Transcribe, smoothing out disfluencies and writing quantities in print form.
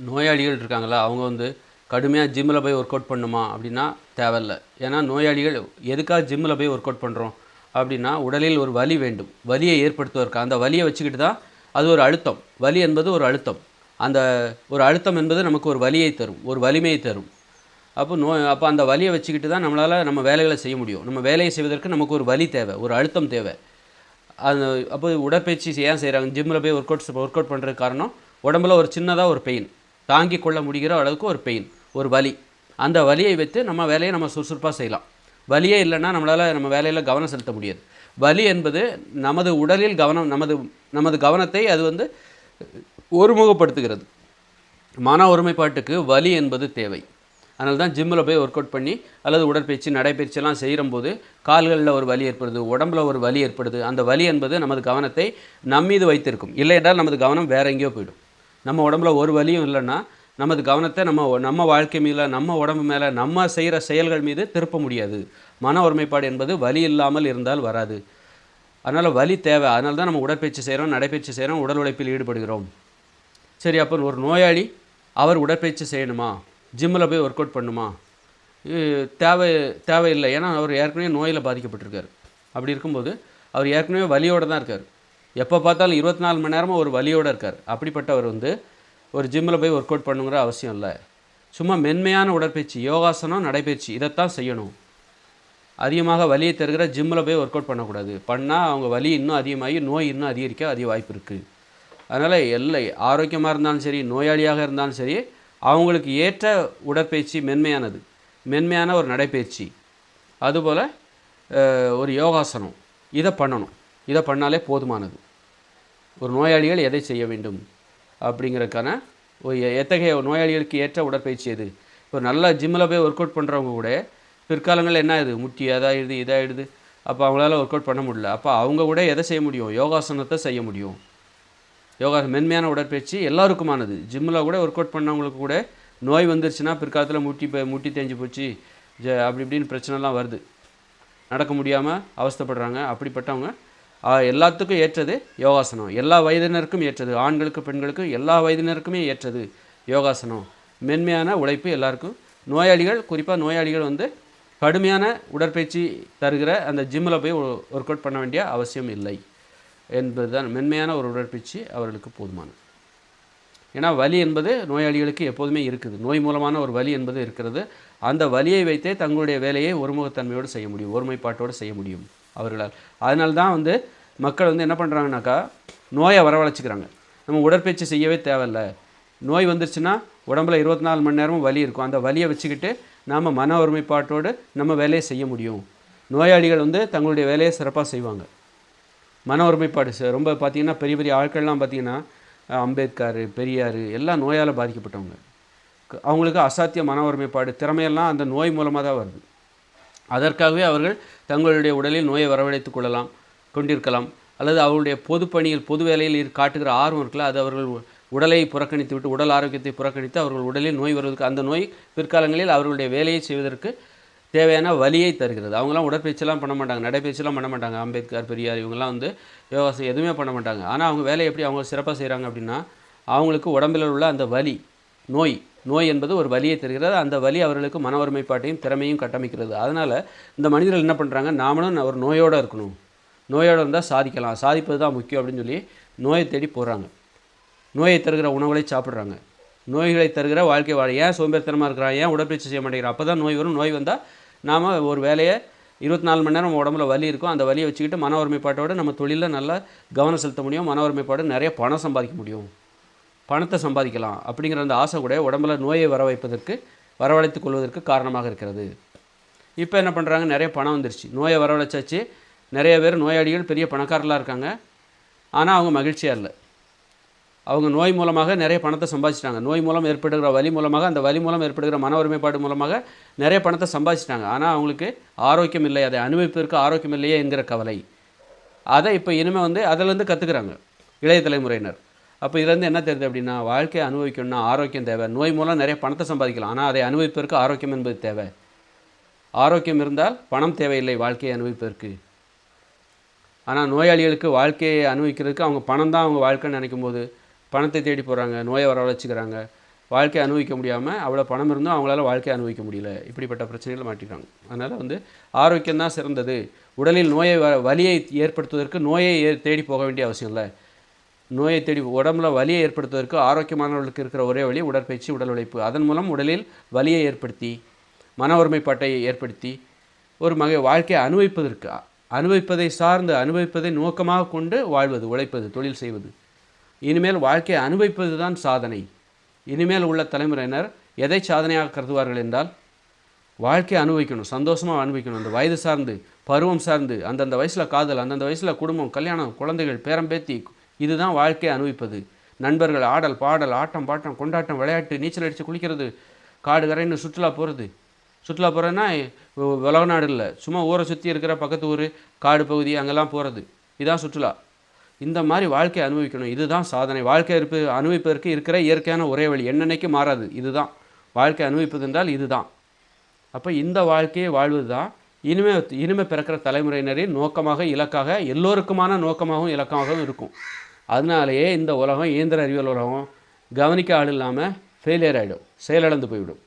நோயாளிகள் இருக்காங்களா, அவங்க வந்து கடுமையாக ஜிம்மில் போய் ஒர்க் அவுட் பண்ணுமா அப்படின்னா தேவையில்லை. ஏன்னா நோயாளிகள் எதுக்காக ஜிம்மில் போய் ஒர்க் அவுட் பண்ணுறோம் அப்படின்னா, உடலில் ஒரு வலி வேண்டும், வலியை ஏற்படுத்துவதற்கு. அந்த வலியை வச்சுக்கிட்டு தான் அது ஒரு அழுத்தம். வலி என்பது ஒரு அழுத்தம். அந்த ஒரு அழுத்தம் என்பது நமக்கு ஒரு வலியை தரும், ஒரு வலிமையை தரும். அப்போ அந்த வலியை வச்சுக்கிட்டு தான் நம்மளால் நம்ம வேலைகளை செய்ய முடியும். நம்ம வேலையை செய்வதற்கு நமக்கு ஒரு வலி தேவை, ஒரு அழுத்தம் தேவை. அது அப்போ உடற்பயிற்சி ஏன் செய்கிறாங்க, ஜிம்மில் போய் ஒர்க் அவுட் பண்ணுறதுக்கு காரணம், உடம்புல ஒரு சின்னதாக ஒரு பெயின், தாங்கி கொள்ள முடிகிற அளவுக்கு ஒரு பெயின், ஒரு வலி. அந்த வலியை வைத்து நம்ம வேலையை நம்ம சுறுசுறுப்பாக செய்யலாம். வலியே இல்லைன்னா நம்மளால் நம்ம வேலையில் கவனம் செலுத்த முடியாது. வலி என்பது நமது உடலில் கவனம், நமது கவனத்தை அது வந்து ஒருமுகப்படுத்துகிறது. மன ஒருமைப்பாட்டுக்கு வலி என்பது தேவை. அதனால தான் ஜிம்மில் போய் ஒர்க் அவுட் பண்ணி அல்லது உடற்பயிற்சி நடைப்பயிற்சியெல்லாம் செய்யும்போது கால்களில் ஒரு வலி ஏற்படுது, உடம்புல ஒரு வலி ஏற்படுது. அந்த வலி என்பது நமது கவனத்தை நம்மீது வைத்திருக்கும். இல்லை என்றால் நமது கவனம் வேற எங்கேயோ போயிடும். நம்ம உடம்புல ஒரு வலியும் இல்லைன்னா நமது கவனத்தை நம்ம வாழ்க்கை மீது, நம்ம உடம்பு மேலே, நம்ம செய்கிற செயல்கள் மீது திருப்ப முடியாது. மன ஒருமைப்பாடு என்பது வலி இல்லாமல் இருந்தால் வராது. அதனால் வலி தேவை. அதனால தான் நம்ம உடற்பயிற்சி செய்கிறோம், நடைப்பயிற்சி செய்கிறோம், உடல் உழைப்பில் ஈடுபடுகிறோம். சரி, அப்போ ஒரு நோயாளி அவர் உடற்பயிற்சி செய்யணுமா, ஜிம்மில் போய் ஒர்க் அவுட் பண்ணுமா? தேவையில்லை. ஏன்னா அவர் ஏற்கனவே நோயில் பாதிக்கப்பட்டிருக்கார். அப்படி இருக்கும்போது அவர் ஏற்கனவே வலியோடு தான் இருக்கார். எப்போ பார்த்தாலும் 24 மணி நேரமும் ஒரு வலியோடு இருக்கார். அப்படிப்பட்டவர் வந்து ஒரு ஜிம்மில் போய் ஒர்க் அவுட் பண்ணுங்கிற அவசியம் இல்லை. சும்மா மென்மையான உடற்பயிற்சி, யோகாசனம், நடைப்பயிற்சி இதைத்தான் செய்யணும். அதிகமாக வலியை தருகிற ஜிம்மில் போய் ஒர்க் அவுட் பண்ணக்கூடாது. பண்ணால் அவங்க வலி இன்னும் அதிகமாகி நோய் இன்னும் அதிகரிக்க அதிக வாய்ப்பு இருக்குது. அதனால் ஆரோக்கியமாக இருந்தாலும் சரி, நோயாளியாக இருந்தாலும் சரி, அவங்களுக்கு ஏற்ற உடற்பயிற்சி மென்மையான ஒரு நடைப்பயிற்சி, அதுபோல் ஒரு யோகாசனம், இதை பண்ணணும். இதை பண்ணாலே போதுமானது. ஒரு நோயாளிகள் எதை செய்ய வேண்டும் அப்படிங்கிறதுக்கான எத்தகைய நோயாளிகளுக்கு ஏற்ற உடற்பயிற்சி எது. இப்போ நல்லா ஜிம்மில் போய் ஒர்க் அவுட் பண்ணுறவங்க கூட பிற்காலங்களில் என்ன ஆகுது, முட்டி இதாகிடுது. அப்போ அவங்களால ஒர்க் அவுட் பண்ண முடியல. அப்போ அவங்க கூட எதை செய்ய முடியும், யோகாசனத்தை செய்ய முடியும். மென்மையான உடற்பயிற்சி எல்லாருக்குமானது. ஜிம்மில் கூட ஒர்க் அவுட் பண்ணவங்களுக்கு கூட நோய் வந்துருச்சுன்னா பிற்காலத்தில் முட்டி தேஞ்சு போச்சு, அப்படி இப்படின்னு பிரச்சனைலாம் வருது, நடக்க முடியாமல் அவஸ்தைப்படுறாங்க. அப்படிப்பட்டவங்க எல்லாத்துக்கும் ஏற்றது யோகாசனம். எல்லா வயதினருக்கும் ஏற்றது, ஆண்களுக்கு பெண்களுக்கு எல்லா வயதினருக்குமே ஏற்றது யோகாசனம். மென்மையான உழைப்பு எல்லாருக்கும். நோயாளிகள், குறிப்பாக நோயாளிகள் வந்து கடுமையான உடற்பயிற்சி தருகிற அந்த ஜிம்மில் போய் ஒர்க் அவுட் பண்ண வேண்டிய அவசியம் இல்லை என்பது தான். மென்மையான ஒரு உடற்பயிற்சி அவர்களுக்கு போதுமானது. ஏன்னா வலி என்பது நோயாளிகளுக்கு எப்போதுமே இருக்குது. நோய் மூலமான ஒரு வலி என்பது இருக்கிறது. அந்த வலியை வைத்தே தங்களுடைய வேலையை ஒருமுகத்தன்மையோடு செய்ய முடியும், ஒருமைப்பாட்டோடு செய்ய முடியும் அவர்களால். அதனால்தான் வந்து மக்கள் வந்து என்ன பண்ணுறாங்கனாக்கா, நோயை வரவழைச்சிக்கிறாங்க. நம்ம உடற்பயிற்சி செய்யவே தேவையில்லை. நோய் வந்துருச்சுன்னா உடம்புல 24 மணி நேரமும் வலி இருக்கும். அந்த வலியை வச்சுக்கிட்டு நாம் மன ஒருமைப்பாட்டோடு நம்ம வேலையை செய்ய முடியும். நோயாளிகள் வந்து தங்களுடைய வேலையை சிறப்பாக செய்வாங்க. மன ஒருமைப்பாடு ரொம்ப பார்த்திங்கன்னா, பெரிய பெரிய ஆட்கள்லாம் பார்த்திங்கன்னா, அம்பேத்கர், பெரியார் எல்லாம் நோயால் பாதிக்கப்பட்டவங்க. அவங்களுக்கு அசாத்திய மன ஒருமைப்பாடு திறமையெல்லாம் அந்த நோய் மூலமாக தான் வருது. அதற்காகவே அவர்கள் தங்களுடைய உடலில் நோயை வரவழைத்து கொண்டிருக்கலாம். அல்லது அவர்களுடைய பொது பணியில், பொது வேலையில் காட்டுகிற ஆர்வம் இருக்குல்ல, அது அவர்கள் உடலை புறக்கணித்து விட்டு, உடல் ஆரோக்கியத்தை புறக்கணித்து அவர்கள் உடலில் நோய் வருவதற்கு, அந்த நோய் பிற்காலங்களில் அவர்களுடைய வேலையை செய்வதற்கு தேவையான வலியை தருகிறது. அவங்களாம் உடற்பயிற்சிலாம் பண்ண மாட்டாங்க, நடைப்பயிற்சிலாம் பண்ண மாட்டாங்க. அம்பேத்கர், பெரியார் இவங்கெல்லாம் வந்து யோகாசனம் எதுவுமே பண்ண மாட்டாங்க. ஆனால் அவங்க வேலையை எப்படி அவங்க சிறப்பாக செய்கிறாங்க அப்படின்னா, அவங்களுக்கு உடம்பில் உள்ள அந்த வலி, நோய் என்பது ஒரு வலியை தருகிறது. அந்த வலி அவர்களுக்கு மன ஒருமைப்பாட்டையும் திறமையும் கட்டமைக்கிறது. அதனால் இந்த மனிதர்கள் என்ன பண்ணுறாங்க, நாமளும் ஒரு நோயோடு இருக்கணும், நோயோடு இருந்தால் சாதிக்கலாம், சாதிப்பது தான் முக்கியம் அப்படின்னு சொல்லி நோயை தேடி போகிறாங்க. நோயை தருகிற உணவுகளை சாப்பிட்றாங்க, நோய்களை தருகிற வாழ்க்கை ஏன் சோம்பேறித்தனமாக இருக்கிறான், ஏன் உடற்பயிற்சி செய்ய மாட்டேங்கிறான்? அப்போ தான் நோய் வரும். நோய் வந்தால் நாம் ஒரு வேலையை 24 மணி நேரம் நம்ம உடம்புல வலி இருக்கும், அந்த வலியை வச்சுக்கிட்டு மன ஒருமைப்பாட்டோடு நம்ம தொழிலில் நல்லா கவனம் செலுத்த முடியும். மன ஒருமைப்பாடு நிறைய பணம் சம்பாதிக்க முடியும், பணத்தை சம்பாதிக்கலாம் அப்படிங்கிற அந்த ஆசை கூட உடம்புல நோயை வரவழைத்துக் கொள்வதற்கு காரணமாக இருக்கிறது. இப்போ என்ன பண்ணுறாங்க, நிறைய பணம் வந்துருச்சு, நோயை வரவழைச்சாச்சு, நிறைய பேர் நோயாளிகள் பெரிய பணக்காரர்களாக இருக்காங்க. ஆனால் அவங்க மகிழ்ச்சியாக இல்லை. அவங்க நோய் மூலமாக நிறைய பணத்தை சம்பாதிச்சிட்டாங்க. நோய் மூலம் ஏற்படுகிற வலி மூலமாக, அந்த வலி மூலம் ஏற்படுகிற மன ஒருமைப்பாடு மூலமாக நிறைய பணத்தை சம்பாதிச்சிட்டாங்க. ஆனால் அவங்களுக்கு ஆரோக்கியம் இல்லை, அதை அனுபவிப்பதற்கு ஆரோக்கியம் இல்லையே என்கிற கவலை. அதை இப்போ இனிமேல் வந்து அதிலேருந்து கற்றுக்குறாங்க இளைய தலைமுறையினர். அப்போ இதுலேருந்து என்ன தெரியுது அப்படின்னா, வாழ்க்கையை அனுபவிக்கணும்னா ஆரோக்கியம் தேவை. நோய் மூலம் நிறைய பணத்தை சம்பாதிக்கலாம், ஆனால் அதை அனுபவிப்பதற்கு ஆரோக்கியம் என்பது தேவை. ஆரோக்கியம் இருந்தால் பணம் தேவையில்லை வாழ்க்கையை அனுபவிப்பதற்கு. ஆனால் நோயாளிகளுக்கு வாழ்க்கையை அனுபவிக்கிறதுக்கு அவங்க பணம் தான் அவங்க வாழ்க்கைன்னு நினைக்கும் போது பணத்தை தேடி போகிறாங்க, நோயை வரவழைச்சிக்கிறாங்க, வாழ்க்கையை அனுபவிக்க முடியாமல் அவ்வளோ பணம் இருந்தும் அவங்களால வாழ்க்கையை அனுபவிக்க முடியல. இப்படிப்பட்ட பிரச்சனைகளை மாட்டிக்கிறாங்க. அதனால் வந்து ஆரோக்கியம்தான் சிறந்தது. உடலில் நோயை வலியை ஏற்படுத்துவதற்கு நோயை தேடி போக வேண்டிய அவசியம் இல்லை. நோயை தேடி உடம்புல வலியை ஏற்படுத்துவதற்கு ஆரோக்கியமானவர்களுக்கு இருக்கிற ஒரே வழி உடற்பயிற்சி, உடல் உழைப்பு. அதன் மூலம் உடலில் வலியை ஏற்படுத்தி மன ஒருமைப்பாட்டை ஏற்படுத்தி ஒரு வாழ்க்கையை அனுபவிப்பதை சார்ந்து அனுபவிப்பதை நோக்கமாக கொண்டு வாழ்வது, உழைப்பது, தொழில் செய்வது. இனிமேல் வாழ்க்கையை அனுபவிப்பது தான் சாதனை. இனிமேல் உள்ள தலைமுறையினர் எதை சாதனையாக கருதுவார்கள் என்றால் வாழ்க்கையை அனுபவிக்கணும், சந்தோஷமாக அனுபவிக்கணும். அந்த வயது சார்ந்து, பருவம் சார்ந்து, அந்தந்த வயசில் காதல், அந்தந்த வயசில் குடும்பம், கல்யாணம், குழந்தைகள், பேரம்பேத்தி, இதுதான் வாழ்க்கையை அனுபவிப்பது. நண்பர்கள், ஆடல், பாடல், ஆட்டம், பாட்டம், கொண்டாட்டம், விளையாட்டு, நீச்சல் அடித்து குளிக்கிறது, காடு கரைன்னு சுற்றுலா போகிறது. சுற்றுலா போகிறதுனா உலக நாடு இல்லை, சும்மா ஊரை சுற்றி இருக்கிற பக்கத்து ஊர், காடு பகுதி, அங்கெல்லாம் போகிறது. இதுதான் சுற்றுலா. இந்த மாதிரி வாழ்க்கையை அனுபவிக்கணும். இதுதான் சாதனை. வாழ்க்கை அனுபவிப்பதற்கு இருக்கிற இயற்கையான ஒரே வழி, என்னென்னைக்கு மாறாது. இதுதான் வாழ்க்கை அனுபவிப்பது என்றால் இதுதான். அப்போ இந்த வாழ்க்கையை வாழ்வது தான் இனிமே பிறக்கிற தலைமுறையினரின் நோக்கமாக, இலக்காக, எல்லோருக்குமான நோக்கமாகவும் இலக்கமாகவும் இருக்கும். அதனாலேயே இந்த உலகம், இயந்திர அறிவியல் உலகம் கவனிக்க ஆள் இல்லாமல் ஃபெயிலியர் ஆகிடும், செயலிழந்து போய்விடும்.